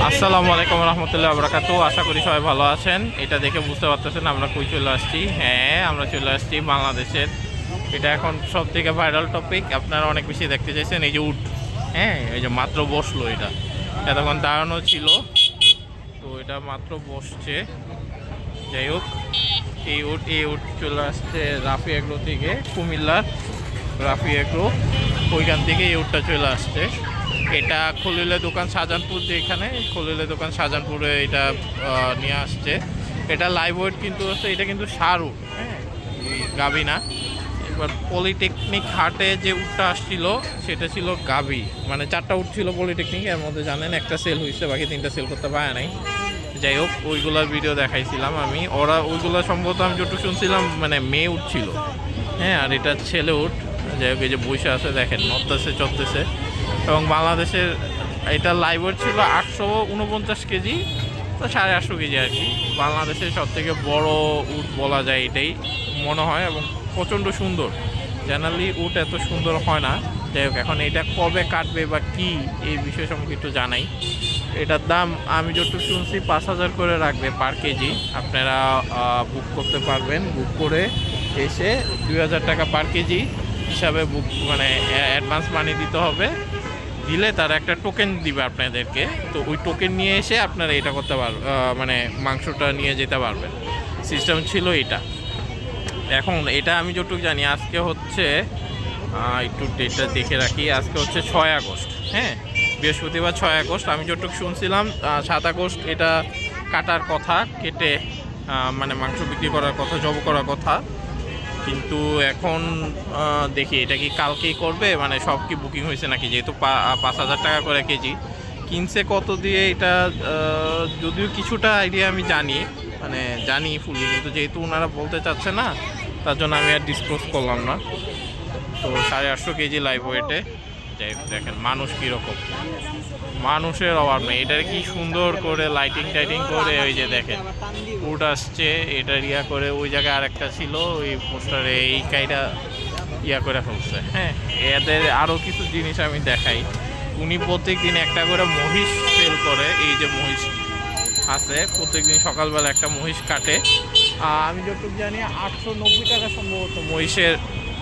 আসসালামু আলাইকুম রহমতুল্লাহ বরকাতু। আশা করি সবাই ভালো আছেন। এটা দেখে বুঝতে পারতেছেন আমরা কই চলে আসছি। হ্যাঁ, আমরা চলে আসছি বাংলাদেশের। এটা এখন সব থেকে ভাইরাল টপিক, আপনারা অনেক বেশি দেখতে চাইছেন। এই যে উট, হ্যাঁ, এই যে মাত্র বসলো, এটা এতক্ষণ দাঁড়ানো ছিল, তো এটা মাত্র বসছে। যাই হোক, এই উট চলে আসছে রাফি এগ্রো থেকে, কুমিল্লার রাফি এগ্রো, ওইখান থেকে এই উটটা চলে আসছে। এটা খলিলের দোকান শাহজাহানপুর, যেখানে খলিলের দোকান শাহজাহানপুরে এটা নিয়ে আসছে। এটা লাইভ ওয়েট কিন্তু হচ্ছে, এটা কিন্তু সার উট, হ্যাঁ, গাবি না। এবার পলিটেকনিক হাটে যে উটটা আসছিল সেটা ছিল গাবি, মানে 4টা উট ছিল পলিটেকনিক, এর মধ্যে জানেন একটা সেল হয়েছে, বাকি 3টা সেল করতে পারে নাই। যাই হোক, ওইগুলোর ভিডিও দেখাইছিলাম আমি। ওইগুলো সম্ভবত আমি যতটুকু শুনছিলাম মানে মেয়ে উট ছিল, হ্যাঁ, আর এটা ছেলে উট। যাই হোক, এই যে বসে আছে দেখেন, নড়তেছে চলতেছে। এবং বাংলাদেশের এটা লাইভ ওয়েট ছিল 849 কেজি, তো 850 কেজি আর কি। বাংলাদেশের সব থেকে বড় উট বলা যায় এটাই মনে হয়, এবং প্রচণ্ড সুন্দর। জেনারেলি উট এত সুন্দর হয় না। যাই হোক, এখন এটা কবে কাটবে বা কি, এই বিষয়ে সম্পর্কে একটু জানাই। এটার দাম আমি যতটুকু শুনছি 5,000 করে রাখবে পার কেজি। আপনারা বুক করতে পারবেন, বুক করে এসে 2,000 টাকা পার কেজি হিসাবে বুক, মানে অ্যাডভান্স মানি দিতে হবে। দিলে তারা একটা টোকেন দিবে আপনাদেরকে, তো ওই টোকেন নিয়ে এসে আপনারা এটা করতে পারবেন, মানে মাংসটা নিয়ে যেতে পারবেন। সিস্টেম ছিল এটা। এখন এটা আমি যতটুকু জানি, আজকে হচ্ছে একটু ডেটটা দেখে রাখি, আজকে হচ্ছে 6 আগস্ট, হ্যাঁ, বৃহস্পতিবার 6 আগস্ট। আমি যতটুকু শুনছিলাম 7 আগস্ট এটা কাটার কথা, কেটে মানে মাংস বিক্রি করার কথা, জব করার কথা। কিন্তু এখন দেখি এটা কি কালকেই করবে, মানে সব কি বুকিং হয়েছে নাকি, যেহেতু 5,000 টাকা করে কেজি কিনছে। কত দিয়ে এটা যদিও কিছুটা আইডিয়া আমি জানি, মানে জানি ফুলি, কিন্তু যেহেতু ওনারা বলতে চাচ্ছে না, তার জন্য আমি আর ডিসক্লোজ করলাম না। তো 850 কেজি লাইভ ওয়েটে। যাই হোক, দেখেন মানুষ কীরকম, মানুষের অভাব নেই। এটা কি সুন্দর করে লাইটিং টাইটিং করে, ওই যে দেখেন উট আসছে, এটা ইয়া করে। ওই জায়গায় আরেকটা ছিল, ওই পোস্টারে এই কাইটা ইয়া করে ফেলছে। হ্যাঁ, এদের আরও কিছু জিনিস আমি দেখাই। উনি প্রত্যেক দিন একটা করে মহিষ সেল করে। এই যে মহিষ আছে, প্রত্যেক দিন সকালবেলা একটা মহিষ কাটে। আমি যতটুকু জানি 890 টাকা সম্ভবত মহিষের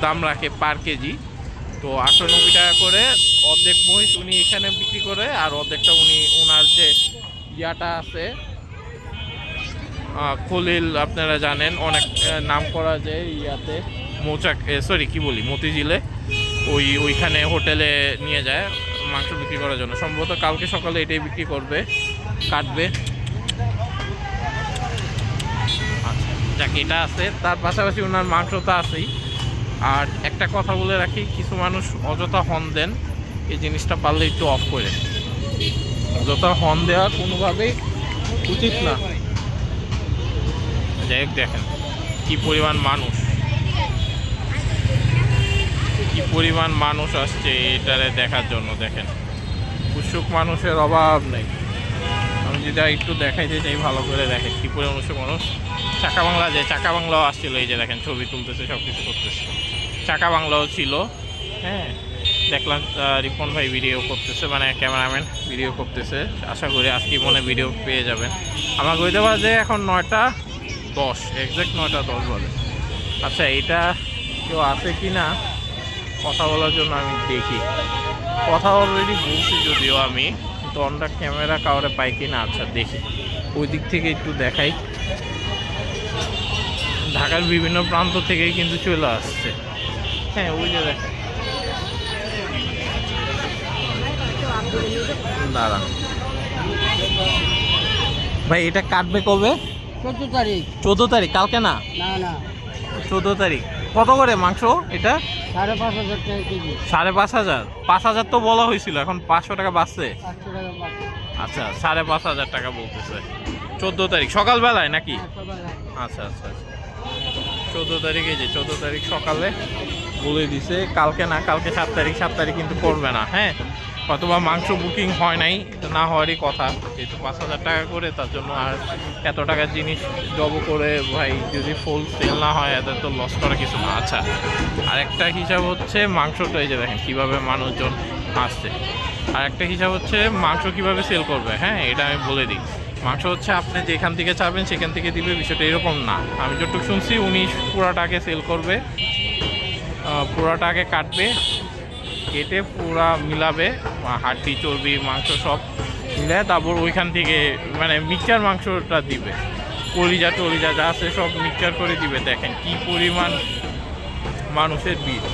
দাম রাখে পার কেজি। তো 890 টাকা করে অর্ধেক মহিষ উনি এখানে বিক্রি করে, আর অর্ধেকটা উনি ওনার যে ইয়াটা আছে খলিল, আপনারা জানেন অনেক নাম করা যায় ইয়াতে, মৌচাক, সরি কি বলি, মতিঝিলে, ওইখানে হোটেলে নিয়ে যায় মাংস বিক্রি করার জন্য। সম্ভবত কালকে সকালে এটাই বিক্রি করবে, কাটবে। আচ্ছা, যাক, এটা আছে। তার পাশাপাশি ওনার মাংস তো আছেই। আর একটা কথা বলে রাখি, কিছু মানুষ অযথা হর্ন দেন, এই জিনিসটা পারলে একটু অফ করে। অযথা হর্ন দেওয়া কোনোভাবেই উচিত না। যাই হোক, দেখেন কি পরিমাণ মানুষ, কি পরিমাণ মানুষ আসছে এটারে দেখার জন্য। দেখেন, উৎসুক মানুষের অভাব নেই। আমি যদি একটু দেখাইতে চাই ভালো করে, দেখেন কি পরিমাণ উৎসুক মানুষ। চাকা বাংলা, যে চাকা বাংলাও আসছিল, এই যে দেখেন ছবি তুলতেছে, সব কিছু করতেছে। চাকা বাংলাও ছিল, হ্যাঁ, দেখলাম রিপন ভাই ভিডিও করতেছে, মানে ক্যামেরাম্যান ভিডিও করতেছে। আশা করি আজকে মনে ভিডিও পেয়ে যাবেন। আমার কইতে বাজে এখন 9:10, এক্স্যাক্ট 9:10 বাজে। আচ্ছা, এটা কেউ আছে কি না কথা বলার জন্য আমি দেখি। কথা অলরেডি বলছি যদিও আমি, কিন্তু অনটা ক্যামেরা কাউরে পাই কি না। আচ্ছা, দেখি ওই দিক থেকে একটু দেখাই। ঢাকার বিভিন্ন প্রান্ত থেকেই কিন্তু চলে আসছে। হ্যাঁ, ওই যে দেখেন, দাঁড়ান ভাই, এটা কাটবে কবে? 14 তারিখ। 14 তারিখ? কালকে না, না না, 14 তারিখ। কত করে মাংস এটা? 5,500 টাকা কেজি। 5,500? 5,000 তো বলা হয়েছিল, এখন 500 টাকা বাড়ছে। 500 টাকা বাকি। আচ্ছা, 5,500 টাকা বলতেছে। 14 তারিখ সকালবেলায় নাকি? হ্যাঁ, সকালে। আচ্ছা আচ্ছা, 14 তারিখে, যে 14 তারিখ সকালে বলে দিছে। কালকে না, কালকে 7 তারিখ। 7 তারিখ কিন্তু করবে না, হ্যাঁ, অথবা মাংস বুকিং হয় নাই, এটা না হওয়ারই কথা। যেহেতু 5,000 টাকা করে, তার জন্য আর এত টাকার জিনিস জব করে ভাই, যদি ফুল সেল না হয় এদের তো লস করা কিছু না। আচ্ছা, আরেকটা হিসাব হচ্ছে মাংসটা, এই যে দেখেন কীভাবে মানুষজন আসছে। আর একটা হিসাব হচ্ছে মাংস কিভাবে সেল করবে, হ্যাঁ এটা আমি বলে দিই। মাংস হচ্ছে আপনি যেখান থেকে চাবেন সেখান থেকে দিবে, বিষয়টা এরকম না। আমি যতটুকু শুনছি উনি পুরাটাকে সেল করবে, পুরাটাকে কাটবে, কেটে পুরা মিলাবে, হাড্ডি চর্বি মাংস সব মিলে, তারপর ওইখান থেকে মানে মিক্সচার মাংসটা দিবে, কলিজা টলিজা যা আছে সব মিক্সচার করে দিবে। দেখেন কি পরিমাণ মানুষের ভিড়।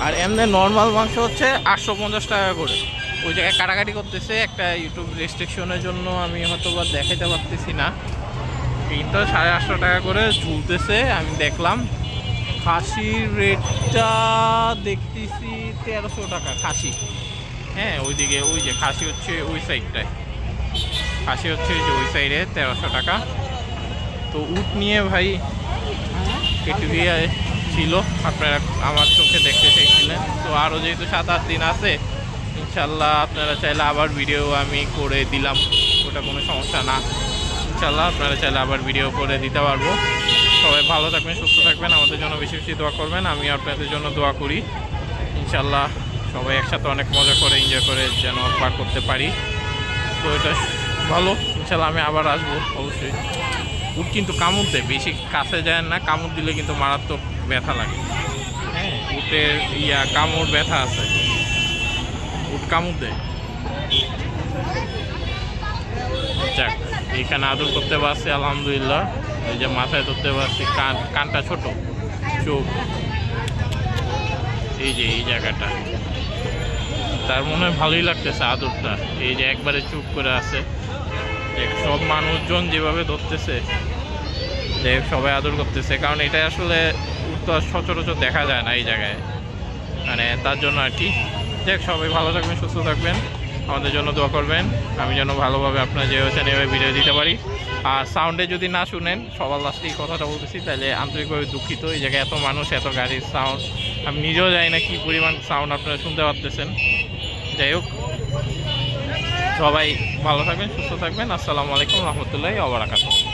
আর এমনি নর্মাল মাংস হচ্ছে 850 টাকা করে। ওই জায়গায় কাটাকাটি করতেছে, একটা ইউটিউব রেস্ট্রিকশনের জন্য আমি হয়তো বা দেখাতে পারতেছি না, কিন্তু 850 টাকা করে ঝুলতেছে। আমি দেখলাম খাসির রেটটা দেখতেছি 1300 টাকা খাসি। হ্যাঁ ওইদিকে ওই যে খাসি হচ্ছে ওই সাইডটায়, খাসি হচ্ছে ওই যে ওই সাইডে 1300 টাকা। তো উট নিয়ে ভাই একটু ছিল, আপনারা আমার চোখে দেখতে চাইছিলেন। তো আরও যেহেতু 7-8 দিন আছে, ইনশাল্লাহ আপনারা চাইলে আবার ভিডিও আমি করে দিলাম, ওটা কোনো সমস্যা না। ইনশাল্লাহ আপনারা চাইলে আবার ভিডিও করে দিতে পারবো। সবাই ভালো থাকবেন, সুস্থ থাকবেন, আমাদের জন্য বেশি বেশি দোয়া করবেন। আমি আপনাদের জন্য দোয়া করি, ইনশাল্লাহ সবাই একসাথে অনেক মজা করে এনজয় করে যেন পার করতে পারি। তো এটা ভালো, ইনশাল্লাহ আমি আবার আসবো অবশ্যই। উট কিন্তু কামড় দেয়, বেশি কাছে যায় না, কামড় দিলে কিন্তু মারাত্মক ব্যথা লাগে। হ্যাঁ উটের কামড় ব্যথা আছে, উট কামড় দেয়। যাক, এখানে আদর করতে পারছি আলহামদুলিল্লাহ। এই যে মাথায় ধরতে পারছি, কানটা ছোট, চোখ এই যে এই জায়গাটা, তার মনে হয় ভালোই লাগতেছে আদরটা। এই যে একবারে চুপ করে আছে, সব মানুষজন যেভাবে ধরতেছে, দেখ সবাই আদর করতেছে, কারণ এটা আসলে উত্তর সচরাচর দেখা যায় না এই জায়গায়, মানে তার জন্য আর কি। দেখ সবাই ভালো থাকবেন, সুস্থ থাকবেন, আমাদের জন্য দোয়া করবেন, আমি যেন ভালোভাবে আপনার যে হয়েছেন এভাবে ভিডিও দিতে পারি। আর সাউন্ডে যদি না শুনেন, সবার লাস্টে এই কথাটা বলতেছি, তাহলে আন্তরিকভাবে দুঃখিত। এই জায়গায় এত মানুষ, এত গাড়ির সাউন্ড, আমি নিজেও জানি না কী পরিমাণ সাউন্ড আপনারা শুনতে পারতেছেন। যাই হোক, সবাই ভালো থাকবেন, সুস্থ থাকবেন। আসসালামু আলাইকুম রহমতুল্লাহি ওয়া বারাকাতুহু।